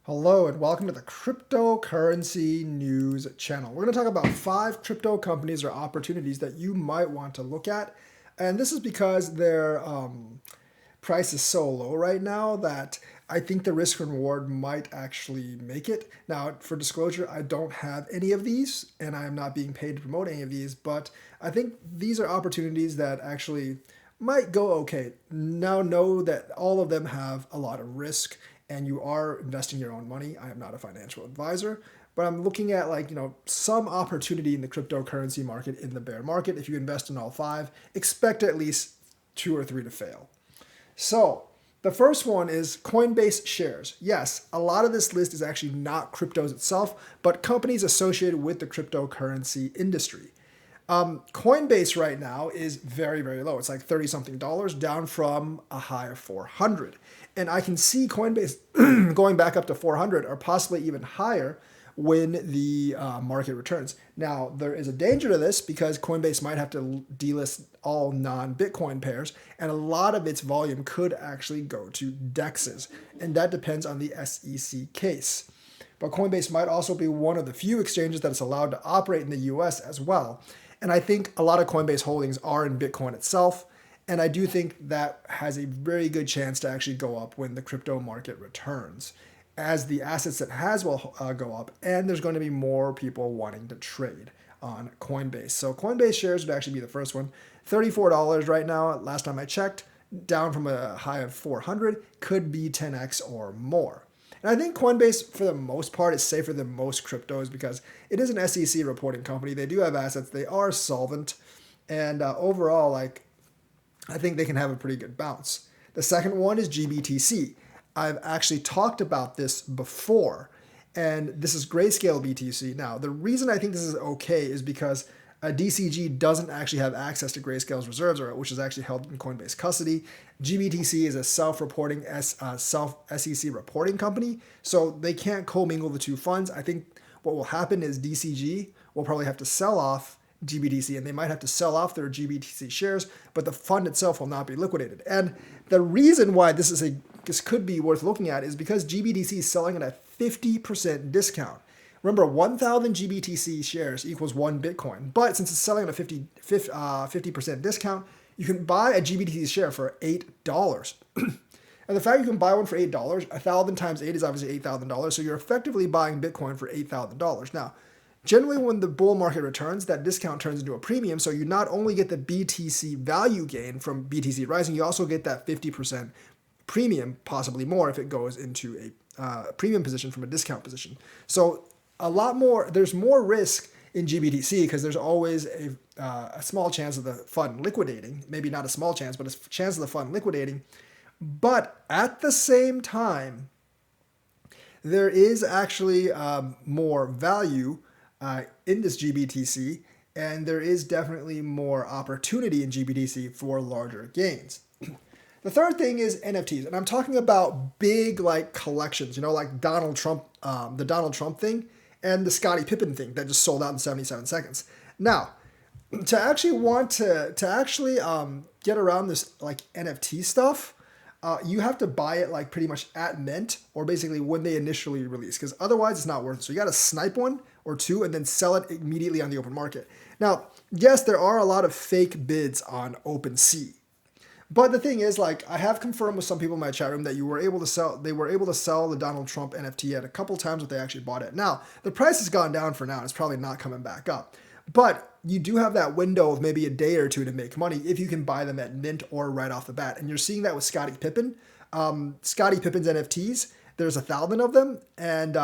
Hello and welcome to the Cryptocurrency News channel. We're going to talk about 5 crypto companies or opportunities that you might want to look at. And this is because their price is so low right now that I think the risk and reward might actually make it. Now, for disclosure, I don't have any of these and I am not being paid to promote any of these, but I think these are opportunities that actually might go okay. Now, know that all of them have a lot of risk and you are investing your own money. I am not a financial advisor, but I'm looking at some opportunity in the cryptocurrency market in the bear market. If you invest in all 5, expect at least 2 or 3 to fail. So, the first one is Coinbase shares. Yes, a lot of this list is actually not cryptos itself, but companies associated with the cryptocurrency industry. Coinbase right now is very, very low. It's like 30 something dollars, down from a high of 400. And I can see Coinbase going back up to 400 or possibly even higher when the market returns. Now, there is a danger to this because Coinbase might have to delist all non-Bitcoin pairs, and a lot of its volume could actually go to DEXs, and that depends on the SEC case. But Coinbase might also be one of the few exchanges that is allowed to operate in the US as well. And I think a lot of Coinbase holdings are in Bitcoin itself. And I do think that has a very good chance to actually go up when the crypto market returns, as the assets it has will go up, and there's going to be more people wanting to trade on Coinbase. So Coinbase shares would actually be the first one. $34 right now, last time I checked, down from a high of 400, could be 10x or more. And I think Coinbase, for the most part, is safer than most cryptos because it is an SEC reporting company. They do have assets. They are solvent. And overall, I think they can have a pretty good bounce. The second one is GBTC. I've actually talked about this before, and this is Grayscale BTC. Now, the reason I think this is okay is because DCG doesn't actually have access to Grayscale's reserves, which is actually held in Coinbase custody. GBTC is a self-reporting, self-SEC reporting company, so they can't commingle the two funds. I think what will happen is DCG will probably have to sell off GBTC, and they might have to sell off their GBTC shares, but the fund itself will not be liquidated. And the reason why this could be worth looking at is because GBTC is selling at a 50% discount. Remember, 1,000 GBTC shares equals 1 Bitcoin. But since it's selling at a 50% discount, you can buy a GBTC share for $8. And the fact you can buy one for $8, 1,000 times 8 is obviously $8,000. So you're effectively buying Bitcoin for $8,000. Now, generally when the bull market returns, that discount turns into a premium. So you not only get the BTC value gain from BTC rising, you also get that 50% premium, possibly more if it goes into a premium position from a discount position. So there's more risk in GBTC because there's always a small chance of the fund liquidating. Maybe not a small chance, but a chance of the fund liquidating. But at the same time, there is actually more value in this GBTC, and there is definitely more opportunity in GBTC for larger gains. The third thing is NFTs, and I'm talking about big collections, like Donald Trump, the Donald Trump thing, and the Scottie Pippen thing that just sold out in 77 seconds. Now, to actually get around this NFT stuff, you have to buy it pretty much at mint or basically when they initially release, because otherwise it's not worth it. So you got to snipe one or two and then sell it immediately on the open market. Now, yes, there are a lot of fake bids on OpenSea. But the thing is, I have confirmed with some people in my chat room that they were able to sell the Donald Trump NFT at a couple times what they actually bought it. Now, the price has gone down for now. It's probably not coming back up. But you do have that window of maybe a day or two to make money if you can buy them at mint or right off the bat. And you're seeing that with Scottie Pippen. Scottie Pippen's NFTs, there's 1,000 of them, and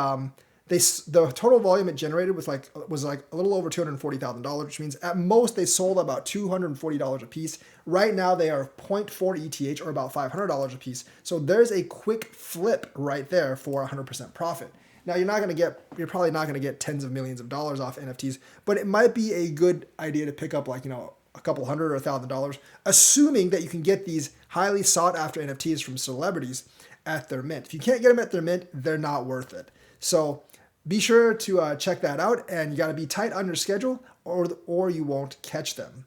the total volume it generated was a little over $240,000, which means at most they sold about $240 a piece. Right now they are 0.4 ETH or about $500 a piece. So there's a quick flip right there for 100% profit. Now you're probably not going to get tens of millions of dollars off NFTs, but it might be a good idea to pick up a couple hundred or $1,000, assuming that you can get these highly sought after NFTs from celebrities at their mint. If you can't get them at their mint, they're not worth it. So be sure to check that out, and you got to be tight on your schedule or you won't catch them.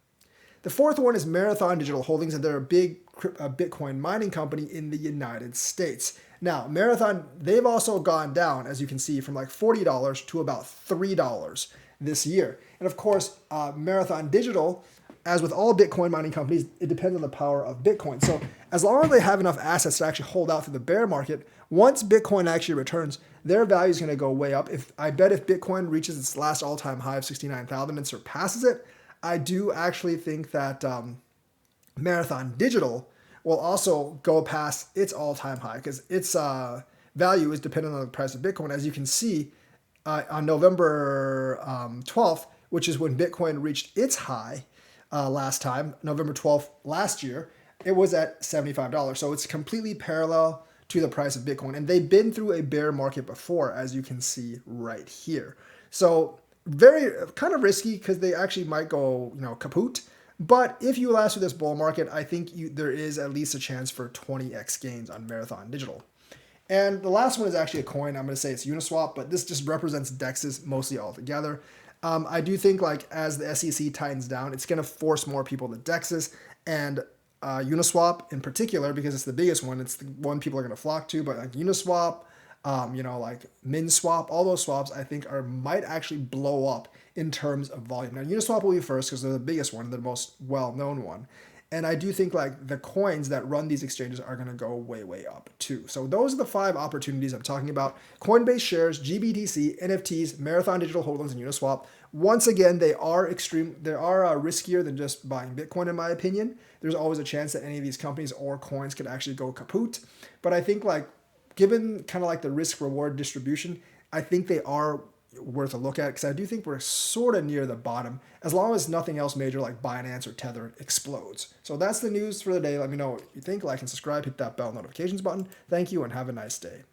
The fourth one is Marathon Digital Holdings, and they're a big Bitcoin mining company in the United States. Now, Marathon, they've also gone down, as you can see, from like $40 to about $3 this year. And of course, Marathon Digital, as with all Bitcoin mining companies, it depends on the power of Bitcoin. So as long as they have enough assets to actually hold out through the bear market, once Bitcoin actually returns, their value is going to go way up. I bet if Bitcoin reaches its last all-time high of 69,000 and surpasses it, I do actually think that Marathon Digital will also go past its all-time high because its value is dependent on the price of Bitcoin. As you can see, on November 12th, which is when Bitcoin reached its high last time, November 12th last year, it was at $75. So it's completely parallel to the price of Bitcoin. And they've been through a bear market before, as you can see right here. So very kind of risky because they actually might go, kaput. But if you last through this bull market, I think there is at least a chance for 20x gains on Marathon Digital. And the last one is actually a coin. I'm going to say it's Uniswap, but this just represents DEXs mostly altogether. I do think like as the SEC tightens down, it's going to force more people to DEXs, and Uniswap in particular, because it's the biggest one, it's the one people are going to flock to. But like Uniswap, like MinSwap, all those swaps I think might actually blow up in terms of volume. Now Uniswap will be first because they're the biggest one, they're the most well-known one. And I do think like the coins that run these exchanges are going to go way, way up too. So those are the 5 opportunities I'm talking about: Coinbase shares, GBTC, NFTs, Marathon Digital Holdings, and Uniswap. Once again, they are riskier than just buying Bitcoin, in my opinion. There's always a chance that any of these companies or coins could actually go kaput. But I think like given kind of like the risk reward distribution, I think they are worth a look at because I do think we're sort of near the bottom as long as nothing else major like Binance or Tether explodes. So that's the news for the day. Let me know what you think. Like and subscribe, hit that bell notifications button. Thank you and have a nice day.